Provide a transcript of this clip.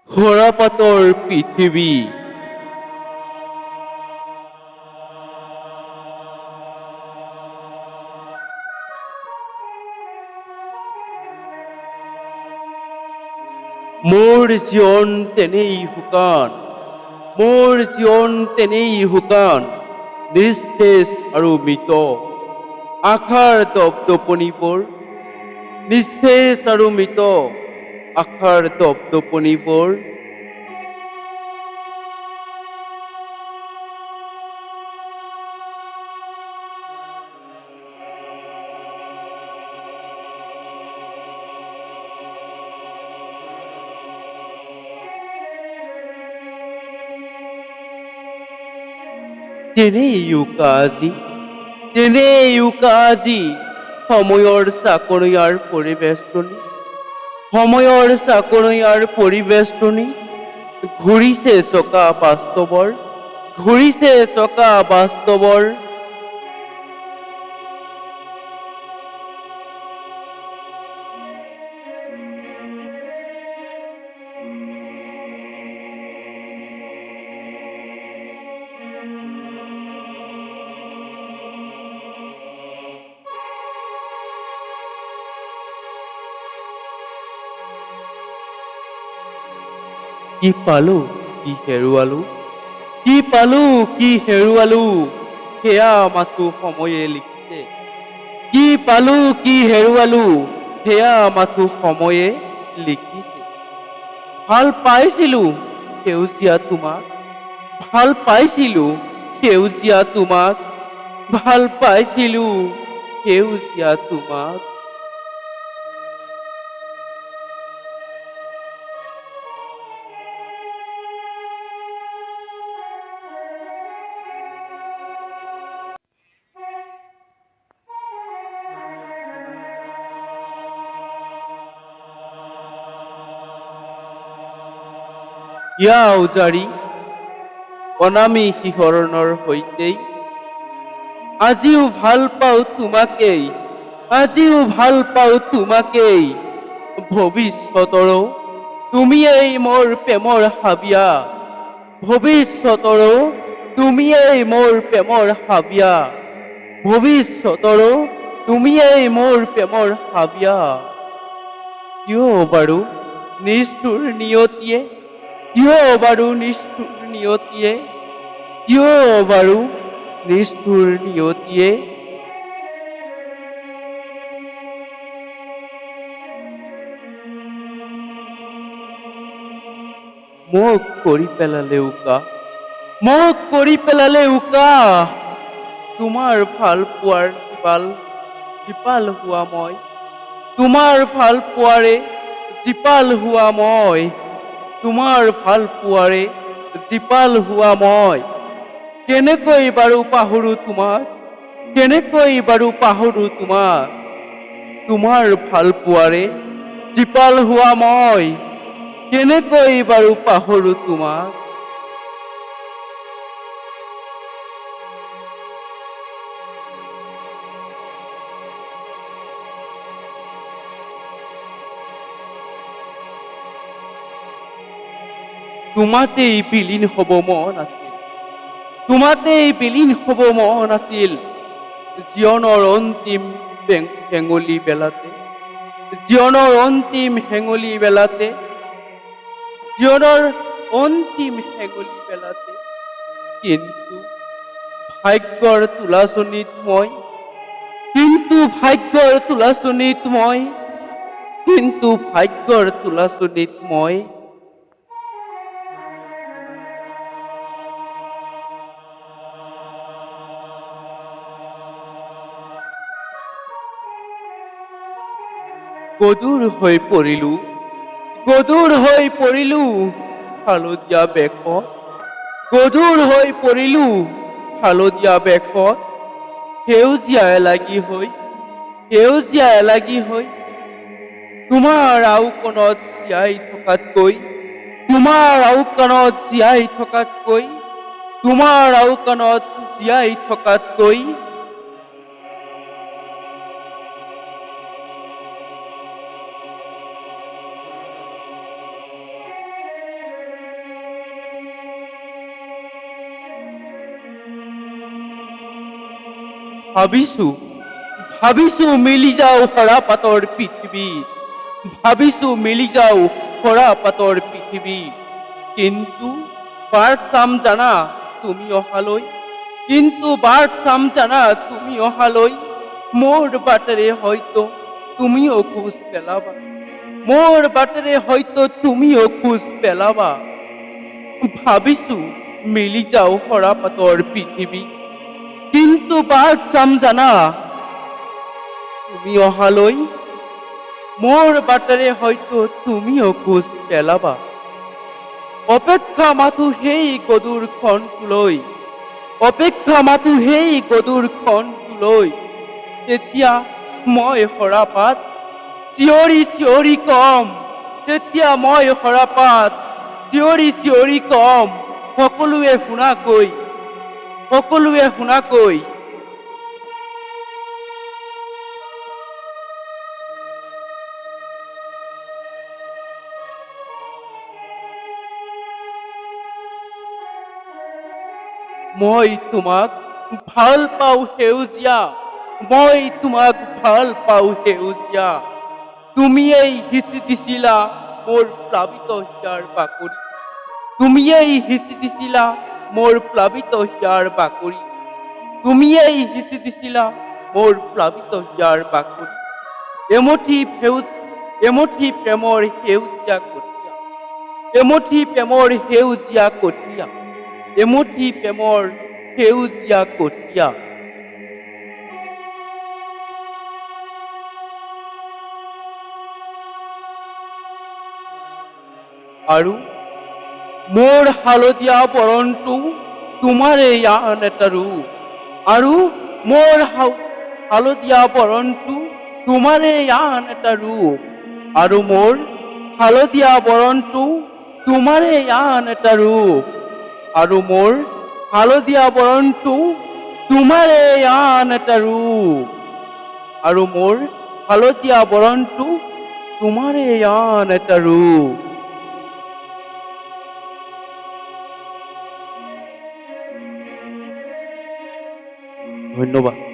সৰাপাতৰ পৃথিৱী। মোৰ জীৱন তেনেই শুকান, মোৰ জীৱন তেনেই শুকান, নিস্তেজ আৰু মৃত। আশাৰ দপদপনিবোৰ, নিস্তেজ আৰু মৃত, আশাৰ দপদপনিবোৰ। তেনেই উকা আজি, তেনেই উকা আজি, সময়ৰ চাকৰিয়াৰ পৰিবেষ্টনী, সময়ৰ চাকৰিয়াৰ পৰিবেষ্টনী। ঘূৰিছে চকা বাস্তৱৰ, ঘূৰিছে চকা বাস্তৱৰ। কি পালো, কি হেৰুৱালো, কি পালো, কি হেৰুৱালো, সেয়া মাথো সময়ে লিখিছে। কি পালো, কি হেৰুৱালো, সেয়া মাথো সময়ে লিখিছে। ভাল পাইছিলো সেউজীয়া তোমাক, ভাল পাইছিলো সেউজীয়া তোমাক, ভাল পাইছিলো সেউজীয়া তোমাক। ইয়া উজাৰি অনামী শিহৰণৰ সৈতেই আজিও ভাল পাওঁ তোমাকেই, আজিও ভাল পাওঁ তোমাকেই। ভৱিষ্যতৰো তুমিয়েই মোৰ প্ৰেমৰ হাবিয়া, ভৱিষ্যতৰো তুমিয়েই মোৰ প্ৰেমৰ হাবিয়া, ভৱিষ্যতৰো তুমিয়েই মোৰ প্ৰেমৰ হাবিয়া। কিয় বাৰু নিষ্ঠুৰ নিয়তিয়ে, কিয় বাৰু নিষ্ঠুৰ নিয়তিয়ে, কিয় বাৰু নিষ্ঠুৰ নিয়তিয়ে। মোক কৰি পেলালে উকা, মোক কৰি পেলালে উকা। তোমাৰ ভাল পোৱাৰ জীপাল, জীপাল হোৱা মই, তোমাৰ ভাল পোৱাৰে জীপাল হোৱা মই, তোমাৰ ভাল পোৱাৰে জীপাল হোৱা মই। কেনেকৈ বাৰু পাহৰো তোমাক, কেনেকৈ বাৰু পাহৰো তোমাক। তোমাৰ ভাল পোৱাৰে জীপাল হোৱা মই, কেনেকৈ বাৰু পাহৰো তোমাক। তোমাতেই বিলীন হ'ব মন আছিল, তোমাতেই বিলীন হ'ব মন আছিল। জীৱনৰ অন্তিম হেঙুলি বেলাতে, জীৱনৰ অন্তিম হেঙুলি বেলাতে, জীৱনৰ অন্তিম হেঙুলি বেলাতে। কিন্তু ভাগ্যৰ তোলাচনীত মই, কিন্তু ভাগ্যৰ তোলাচনীত মই, কিন্তু ভাগ্যৰ তোলাচনীত মই গধুৰ হৈ পৰিলো, গধুৰ হৈ পৰিলো হালধীয়া বেশত, গধুৰ হৈ পৰিলো হালধীয়া বেশত। সেউজীয়া এলাগী হৈ, সেউজীয়া এলাগী হৈ, তোমাৰ আওকণত জীয়াই থকাতকৈ, তোমাৰ আওকণত জীয়াই থকাতকৈ, তোমাৰ আওকণত জীয়াই থকাতকৈ ভাবিছো ভাবিছো মিলি যাওঁ সৰা পাতৰ পৃথিৱীত, ভাবিছো মিলি যাওঁ সৰা পাতৰ পৃথিৱীত। কিন্তু বাট চাম জানা তুমি অহালৈ, কিন্তু বাট চাম জানা তুমি অহালৈ। মোৰ বাটেৰে হয়তো তুমিও খোজ পেলাবা, মোৰ বাটেৰে হয়তো তুমিও খোজ পেলাবা। ভাবিছো মিলি যাওঁ সৰা পাতৰ পৃথিৱীত, কিন্তু বাট চাম জানা তুমি অহালৈ। মোৰ বাটেৰে হয়তো তুমিও খোজ পেলাবা। অপেক্ষা মাথো সেই গধুৰ ক্ষণটোলৈ, অপেক্ষা মাথো সেই গধুৰ ক্ষণটোলৈ। তেতিয়া মই সৰাপাত চিঞৰি চিঞৰি কম, তেতিয়া মই সৰাপাত চিঞৰি চিঞৰি কম, সকলোৱে শুনাকৈ, সকলোৱে শুনাকৈ। মই তোমাক ভাল পাওঁ সেউজীয়া, মই তোমাক ভাল পাওঁ সেউজীয়া। তুমিয়েই সিঁচি দিছিলা মোৰ প্লাবিত হিয়াৰ বাকৰি, তুমিয়েই সিঁচি দিছিলা মোৰ প্লাবিত হিয়াৰ বাকৰি, তুমিয়েই সিঁচি দিছিলা মোৰ প্লাবিত হিয়াৰ বাকৰি। এমুঠি প্ৰেমৰ সেউজীয়া কঠীয়া, এমুঠি প্ৰেমৰ সেউজীয়া কঠীয়া, এমুঠি প্ৰেমৰ সেউজীয়া কঠীয়া। আৰু মোৰ হালধীয়া বৰণটো তোমাৰে আন এটা ৰূপ, আৰু মোৰ হালধীয়া বৰণটো তোমাৰে আন এটা ৰূপ, আৰু মোৰ হালধীয়া বৰণটো তোমাৰে আন এটা ৰূপ, আৰু মোৰ হালধীয়া বৰণটো তোমাৰে আন এটা ৰূপ, আৰু মোৰ হালধীয়া বৰণটো তোমাৰে আন এটা ৰূপ। ধন্যবাদ।